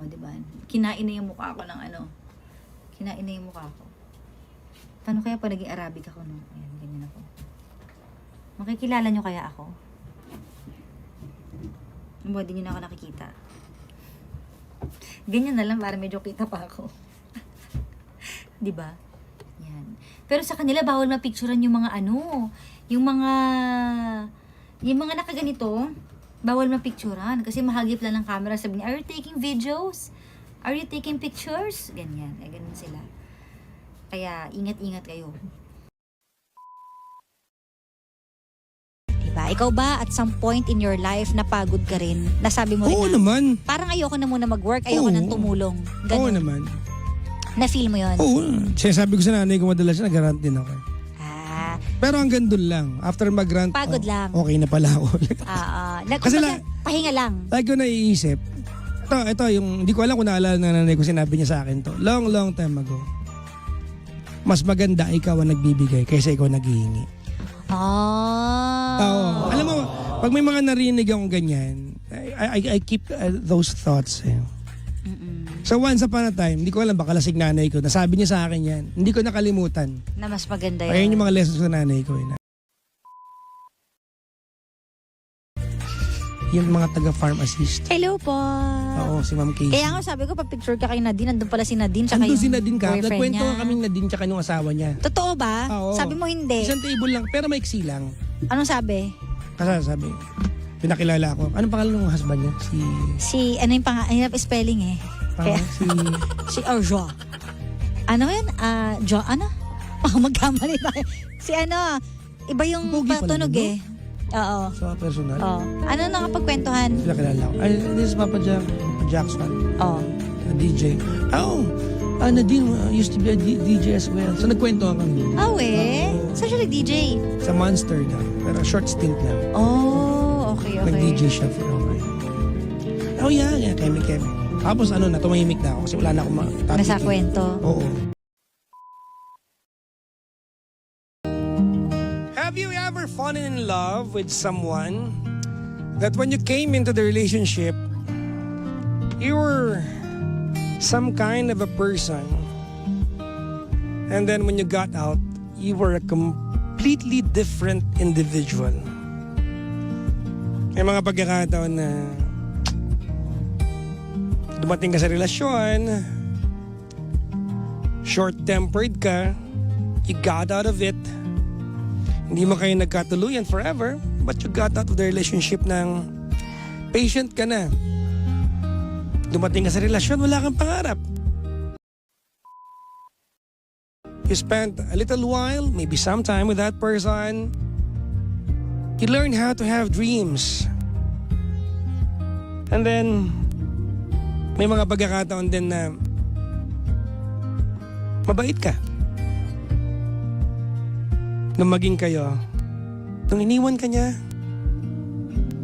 O, diba? Kinain na yung mukha ko ng ano. Kinain na yung mukha ko. Paano kaya pa naging Arabic ako, no? Ayan, ganyan ako. Makikilala nyo kaya ako? Hindi nyo na ako nakikita. Ganyan na lang para medyo kita pa ako. Diba? Yan. Pero sa kanila, bawal mapicturean yung mga ano, yung mga nakaganito, bawal mapicturean kasi mahagip lang ng camera. Sabi niya, are you taking videos? Are you taking pictures? Ganyan. Ganyan sila. Kaya, ingat-ingat kayo. Diba? Ikaw ba at some point in your life napagod ka rin? Nasabi mo rin Oo na, naman. parang ayoko na muna mag-work, ayoko Oo. nang tumulong. Ganun. Oo naman. Na-feel mo yun? Oo. Sinasabi ko sa nanay ko madalas na nag-rant din ako. Ah, Pero hanggang doon lang. After mag-rant, Pagod lang. okay na pala ako. Kasi Kasi pahinga lang. lagi ko naiisip, ito yung, hindi ko alam kung naalala ng nanay ko, sinabi niya sa akin to. Long time ago. Mas maganda ikaw ang nagbibigay kaysa ikaw naghihingi. Oo. Alam mo, pag may mga narinig akong ganyan, I keep those thoughts. So once upon a time, hindi ko alam, baka lasig nanay ko, nasabi niya sa akin yan. Hindi ko nakalimutan. Na mas maganda yun. Ayun yung mga lessons sa nanay ko. Yung mga taga-farm assist. Hello po. Oo, si Ma'am Casey. Kaya nga sabi ko, pa-picture ka kay Nadine. Nandun pala si Nadine. Tsaka Andun yung si Nadine ka. boyfriend Nagkwento niya. nga kaming Nadine tsaka yung asawa niya. Totoo ba? Oo. Sabi mo hindi. Isang table lang, pero maiksi lang. Anong sabi? Kasi sabi, pinakilala ko. Anong pangalan ng husband niya? Ano yung hirap spelling eh. Kaya, si Arjo. Ano yun? Jo, ano? Magkamali tayo. Si ano, iba yung Pogi pala patunog din, eh. Oo. Sa personal. Oo. Ano nakapagkwentuhan? Pinakilala ko. Ay, this is Papa Jackson. Oo. DJ. Nadine used to be a DJ as well. So nagkwento kami. Saan siya nag-DJ? Sa Monster daw. Pero short stint lang. Oh, okay. Nag-DJ siya for a while. Oh yeah, kemi. Tapos tumahimik na ako kasi wala na akong topic. Nasa kwento. Oo. Have you ever fallen in love with someone that when you came into the relationship, you were some kind of a person, and then when you got out, you were a completely different individual? May mga pagkakataon na dumating ka sa relasyon, short-tempered ka, you got out of it, hindi mo kayo nagkatuluyan forever, but you got out of the relationship ng patient ka na. Dumating ka sa relasyon, wala kang pangarap. You spent a little while, maybe some time with that person. You learn how to have dreams. And then, may mga pagkakataon din na mabait ka. Nung maging kayo, nung iniwan ka niya,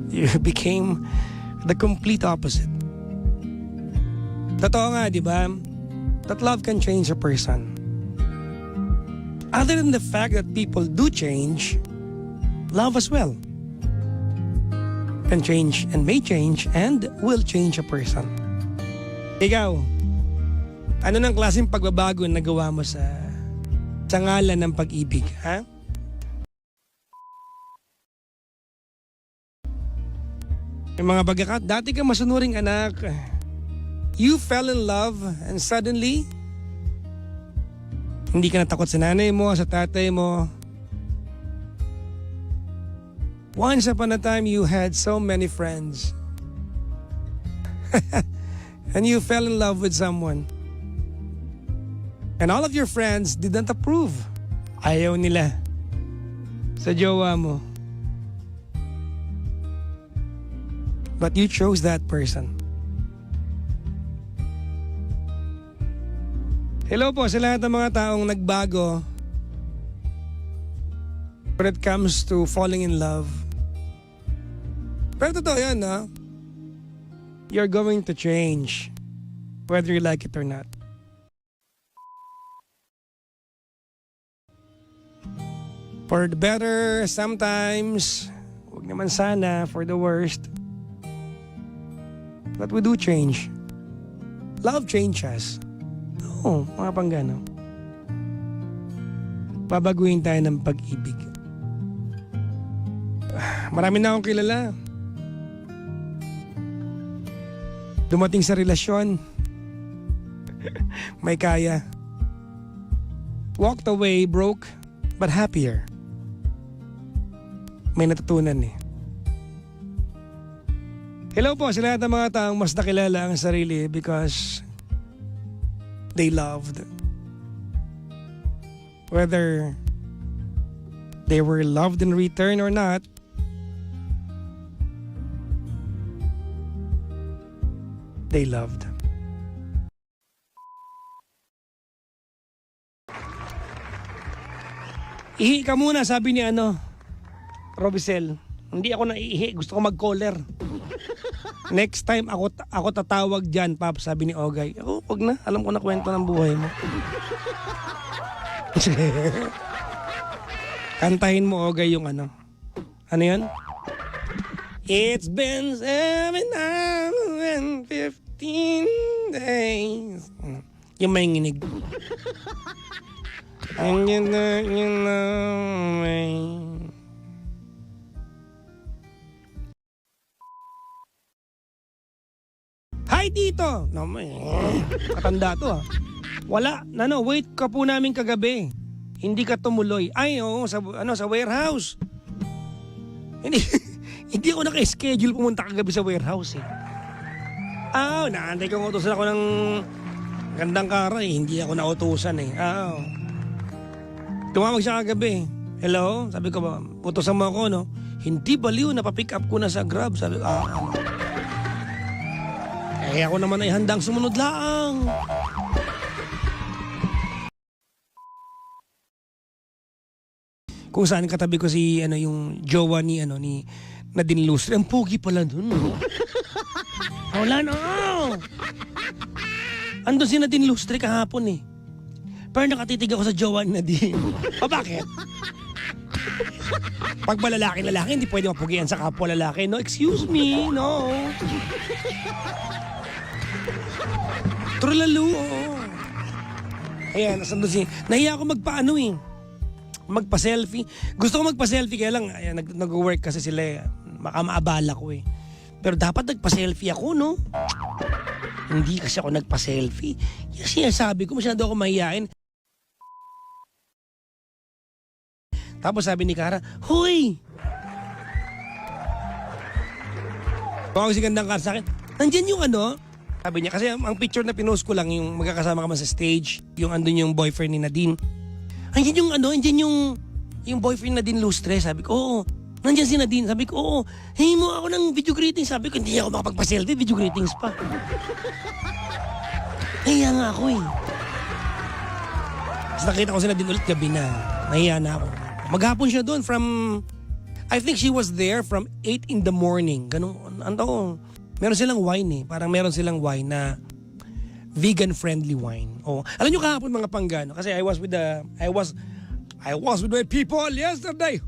you became the complete opposite. Totoo nga, di ba? That love can change a person. Other than the fact that people do change, love as well can change and may change and will change a person. Ikaw, ano ng klaseng pagbabago na nagawa mo sa ngalan ng pag-ibig, ha? Yung mga dati ka masunuring anak, you fell in love and suddenly, hindi ka natakot sa nanay mo, sa tatay mo. Once upon a time, you had so many friends. And you fell in love with someone. And all of your friends didn't approve. Ayaw nila sa jowa mo. But you chose that person. Hello po sa lahat ng mga taong nagbago when it comes to falling in love. Pero totoo yan, no? You're going to change whether you like it or not. For the better, sometimes, huwag naman sana, for the worst. But we do change. Love changes. Oo, mga panggano. Babaguhin tayo ng pag-ibig. Marami na akong kilala. Dumating sa relasyon. May kaya. Walked away broke but happier. May natutunan eh. Hello po sa lahat ng mga taong mas nakilala ang sarili because they loved. Whether they were loved in return or not, they loved. Ihi ka muna, sabi ni Robicel. Hindi ako naiihi, gusto ko mag-caller. Next time ako tatawag dyan, Pap, sabi ni Ogay. Oh, wag na, alam ko na kwento ng buhay mo. Kantahin mo, Ogay, yung ano. Ano yan? It's been 7 hours and 15 days. Yung may nginig. And you know me. Hi, Tito! No, katanda to Wala. Wait ka po namin kagabi. Hindi ka tumuloy. Ay, oo, sa warehouse. Hindi ako naka-schedule pumunta kagabi sa warehouse eh. Naantay kong utusan ako ng gandang kara eh. Hindi ako nautusan eh. Tumawag siya kagabi. Hello? Sabi ko ba, utusan mo ako, no? Hindi baliw, napapick up ko na sa Grab. Sabi ko, ako naman ay handang sumunod lang. Kung saan katabi ko si yung jowa ni Nadine Lustre. Ang pogi pala dun. Wala na. Andun si Nadine Lustre kahapon eh. Pero nakatitig ako sa jowa ni Nadine. Bakit? Pag ba lalaki, hindi pwede mapugian sa kapwa lalaki. No, excuse me, no. Trulalo, Ayan, nasaan doon nahiya ako magpa-selfie. Gusto ko magpa-selfie, kaya lang, nag-work kasi sila eh. Baka maabala ko eh. Pero dapat nagpa-selfie ako, no? Hindi kasi ako nagpa-selfie. Kasi sabi ko, masyado ako mahihain. Tapos sabi ni Kara, Hoy! Tawag si gandang Kara sa akin, nandyan yung sabi niya, kasi ang picture na pinost ko lang, yung magkakasama ka sa stage, yung andun yung boyfriend ni Nadine. Andyan yung boyfriend ni Nadine Lustre. Sabi ko, oo. Nandyan si Nadine. Sabi ko, oo. Hingi mo ako ng video greetings. Sabi ko, hindi ako makapagpa-selfie, video greetings pa. Nahiya nga ako eh. Tapos nakita ko si Nadine ulit gabi na. Nahiya na ako. Maghapon siya doon from, I think she was there from 8 in the morning. Ganun, meron silang wine eh. Parang meron silang wine na vegan-friendly wine. Alam nyo kahapon mga panggano, kasi I was with my people yesterday.